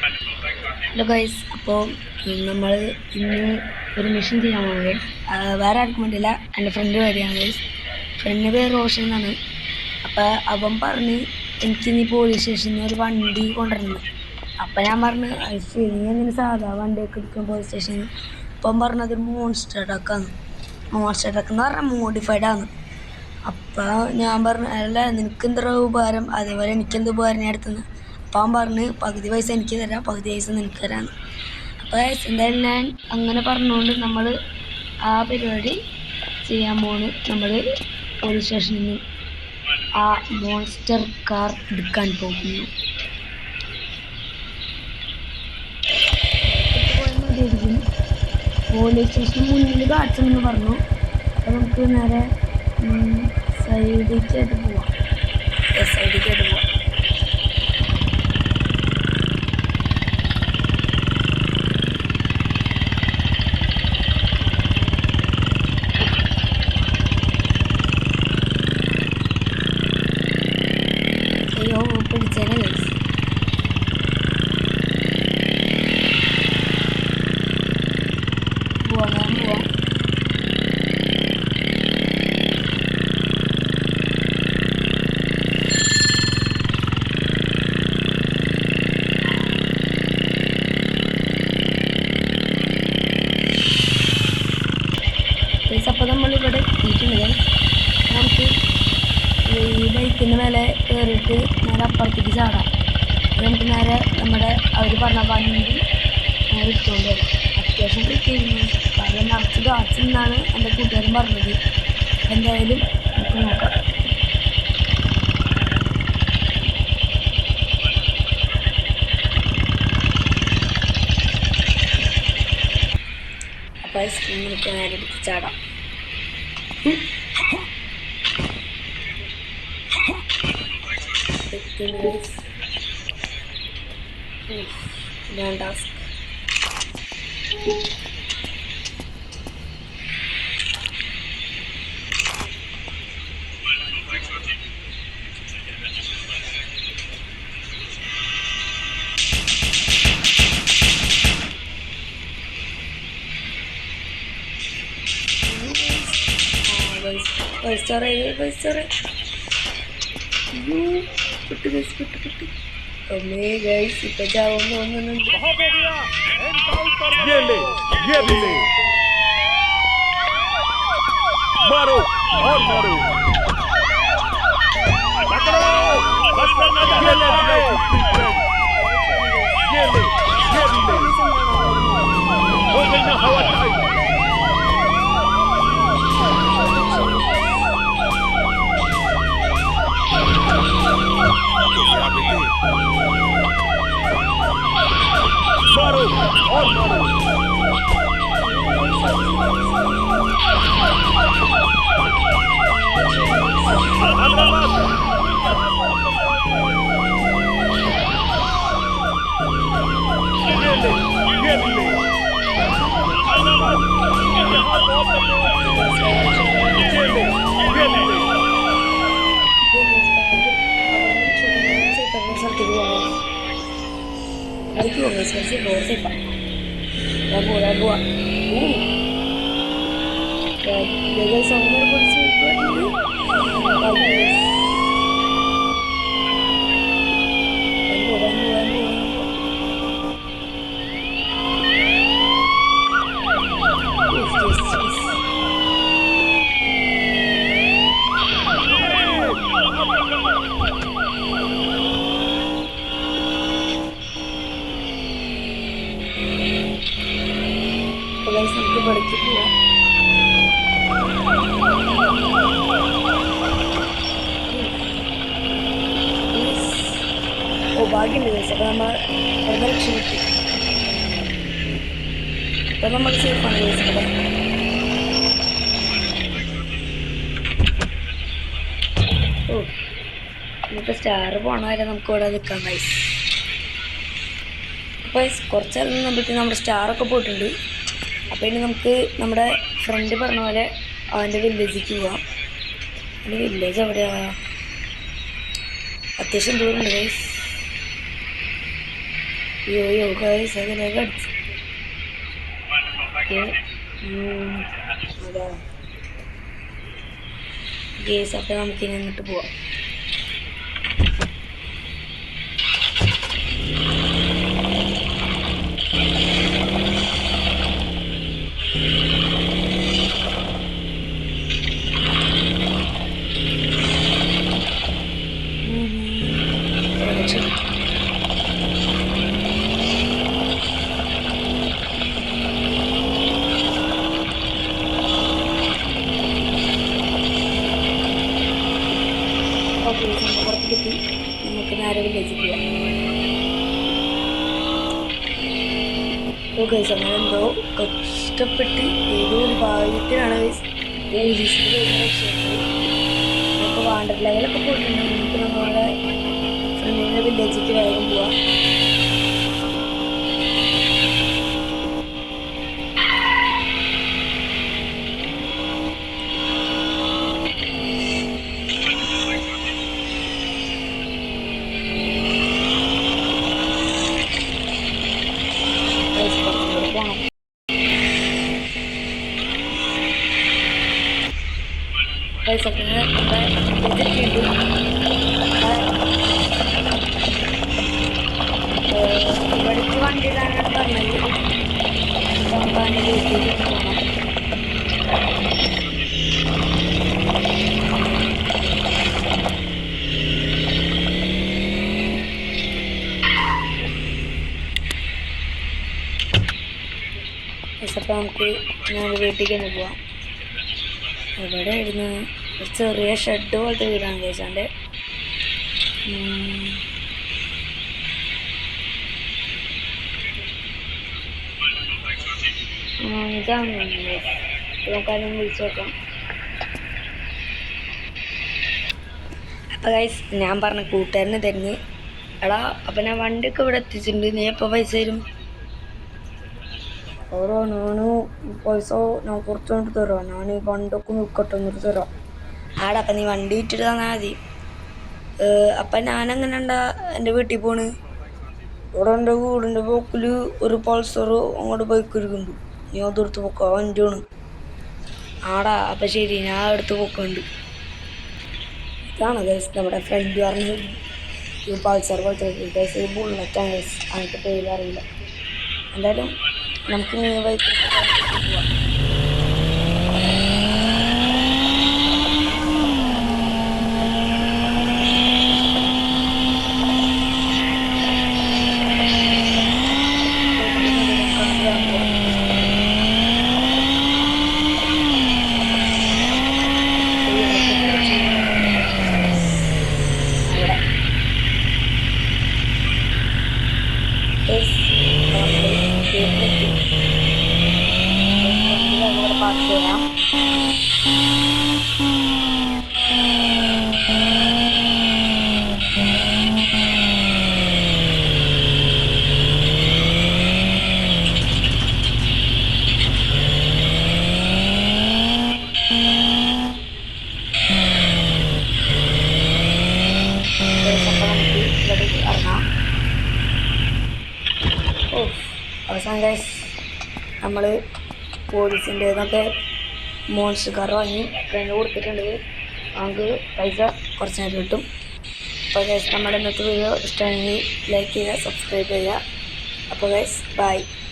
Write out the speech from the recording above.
Hello guys, അപ്പോൾ നമ്മൾ ഇന്ന് ഒരു മിഷൻ ചെയ്യാൻ പോകുന്നത് വേറെ ആർക്കും വേണ്ടിയില്ല, എൻ്റെ ഫ്രണ്ട് വേണ്ടിയാണ് ഗൈസ്. ഫ്രണ്ടിൻ്റെ പേര് റോഷൻ എന്നാണ്. അപ്പോൾ അവൻ പറഞ്ഞ് എനിക്ക് നീ പോലീസ് സ്റ്റേഷനിൽ നിന്ന് ഒരു വണ്ടി കൊണ്ടുവരുന്നത്. അപ്പം ഞാൻ പറഞ്ഞു ശരി, നീ എന്തിനു സാധാ വണ്ടിയൊക്കെ എടുക്കും പോലീസ് സ്റ്റേഷനിൽ. അപ്പം പറഞ്ഞത് മോൺസ്റ്റർ ട്രക്കാണ്. മോൺസ്റ്റർ ട്രക്ക് എന്ന് പറഞ്ഞാൽ മോഡിഫൈഡ് ആണ്. അപ്പോൾ ഞാൻ പറഞ്ഞു അല്ല നിനക്ക് എന്താ ഉപകാരം, അതേപോലെ എനിക്കെന്ത് ഉപകാരം ഞാൻ എടുത്തുന്നത്. അപ്പം അവൻ പറഞ്ഞ് പകുതി പൈസ എനിക്ക് തരാം, പകുതി പൈസ നിനക്ക് തരാമെന്ന്. അപ്പോൾ എന്തായാലും ഞാൻ അങ്ങനെ പറഞ്ഞുകൊണ്ട് നമ്മൾ ആ പരിപാടി ചെയ്യാൻ പോകുന്നു. നമ്മൾ പോലീസ് സ്റ്റേഷനിൽ നിന്ന് ആ മോൺസ്റ്റർ കാർ എടുക്കാൻ പോകുന്നു. പോലീസ് സ്റ്റേഷന് മുന്നിൽ കാണിച്ചെന്ന് പറഞ്ഞു. അപ്പോൾ നമുക്ക് നേരെ സൈഡിലേക്കായിട്ട് പോവാം. സൈഡിലേക്കായിട്ട് പോവാം. അയ്യോ പിടിച്ചേനെ കഴിച്ചു. പോവാം. അപ്പോൾ നമ്മളിവിടെ എത്തിയിട്ടുണ്ട്. നമുക്ക് ഈ ബൈക്കിൻ്റെ മേലെ കയറിയിട്ട് നേരെ അപ്പുറത്തേക്ക് ചാടാം. നമുക്ക് നേരെ നമ്മുടെ അവർ പറഞ്ഞ വണ്ടി നേരെ ഇട്ടുകൊണ്ട് വരും. അത്യാവശ്യം കിട്ടിയിരുന്നു, കാരണം നിറച്ച് ഗാർഡ്സ് എന്നാണ് എൻ്റെ കൂട്ടുകാരൻ പറഞ്ഞത്. എന്തായാലും നമുക്ക് നോക്കാം. അപ്പോൾ ഐസ്ക്രീം നമുക്ക് നേരെ എടുത്ത് ചാടാം. ഇതാണ് ടാസ്ക്. अम्मे गाइस इतना जाओ ना ये भी ले मारो और मारो पकड़ो बस करना ये ले हो गई ना हवा टाइट मारो और मारो Aquí vamos a ver si puedo sepa. La boa. Llega esa mujer por si നമുക്ക് പഠിച്ചു പോവാം. ഭാഗ്യമുണ്ട് ഗൈസ്. അപ്പോൾ നമ്മൾ വളരെ രക്ഷപ്പെട്ടു. ഇപ്പം നമ്മൾ സേഫാണ് ഗൈസ്. ഇനിയിപ്പോൾ സ്റ്റാർ പോകണ വരെ നമുക്ക് ഇവിടെ നിൽക്കാം ഗൈസ്. അപ്പോൾ കുറച്ചെല്ലാം നിന്നപ്പോഴത്തേക്കും നമ്മുടെ സ്റ്റാറൊക്കെ പോയിട്ടുണ്ട്. അപ്പോൾ ഇനി നമുക്ക് നമ്മുടെ ഫ്രണ്ട് പറഞ്ഞ പോലെ അവൻ്റെ വില്ലേജിലേക്ക് പോവാം. അവൻ്റെ വില്ലേജ് എവിടെയാണ്? അത്യാവശ്യം ദൂരമുണ്ട് ഗൈസ്. അയ്യോ ഗൈസ് അതിലേക്ക് അടിച്ചു. അതാ ഗേസ്. അപ്പം നമുക്കിനി എന്നിട്ട് പോവാം. ഓക്കെ പുറത്തേക്കെത്തി. നമുക്ക് നേരെ വില്ലേജിൽ പോവാം. ഓക്കെ അങ്ങനെ എന്തോ കഷ്ടപ്പെട്ട് ഏതോ ഒരു ഭാഗ്യത്തിനാണ് പോലീസിൽ നമുക്ക് വാണ്ടർ ലെവലൊക്കെ പോയിട്ടുണ്ട്. നമുക്ക് നമ്മുടെ ഫ്രണ്ടിൻ്റെ വില്ലേജിലേക്ക് വേഗം പോവാം. ഇവിടുത്തെ വണ്ടിയിലാണ് പറഞ്ഞത്. കമ്പാനി വീട്ടിൽ പോകണം. അപ്പം നമുക്ക് ഞാൻ വീട്ടിലേക്ക് തന്നെ പോവാം. എവിടെ ആയിരുന്നു? ഒരു ചെറിയ ഷെഡ് പോലത്തെ വീടാണ് കഴിച്ചാണ്ട്. ഇതാണ് നമുക്കാരും വിളിച്ചു നോക്കാം. അപ്പം ഗൈസ് ഞാൻ പറഞ്ഞ കൂട്ടുകാരന് തരുന്നു. എടാ അപ്പം ഞാൻ വണ്ടിയൊക്കെ ഇവിടെ എത്തിച്ചിട്ടുണ്ട്, നീ എപ്പോൾ പൈസ തരും? ഓരോ ഞാന് പൈസ ഞാൻ കുറച്ച് കൊണ്ട് തരാം. ഞാൻ ഈ വണ്ടൊക്കെ നിൽക്കട്ടെ എന്നിട്ട് തരാം. ആടാ അപ്പം നീ വണ്ടി ഇട്ടിട്ട് തന്നാൽ മതി. അപ്പം ഞാനെങ്ങനെ ഉണ്ടാ എൻ്റെ വീട്ടിൽ പോണ്? ഇവിടെ എൻ്റെ വീടിൻ്റെ പോക്കിൽ ഒരു പൾസർ അങ്ങോട്ട് ബൈക്കിരിക്കുന്നുണ്ട്. നീ അതെടുത്ത് പോക്കാം, വണ്ടിയാണ്. ആടാ അപ്പം ശരി, ഞാൻ എടുത്ത് പോക്കുന്നുണ്ട്. ഇതാണ് ഗൈസ് നമ്മുടെ ഫ്രണ്ട് പറഞ്ഞ് ഈ പൾസർ പോലത്തെ ഗൈസ് ബുള്ളറ്റാണ് ഗൈസ്. അങ്ങനത്തെ പേര് അറിയില്ല. എന്തായാലും നമുക്ക് നീ ബൈക്ക് പോവാം. പാസ് ചെയ്യാം. അവസാനം ഗൈസ് നമ്മൾ പോലീസിൻ്റെ ഇതൊക്കെ മോൺസ്റ്റർ കാർ വാങ്ങി ഫ്രണ്ട് കൊടുത്തിട്ടുണ്ട്. നമുക്ക് പൈസ കുറച്ച് നേരം കിട്ടും. അപ്പോൾ ഗൈസ് നമ്മുടെ ഇന്നത്തെ വീഡിയോ ഇഷ്ടമാണെങ്കിൽ ലൈക്ക് ചെയ്യുക, സബ്സ്ക്രൈബ് ചെയ്യുക. അപ്പോൾ ഗൈസ് ബൈ.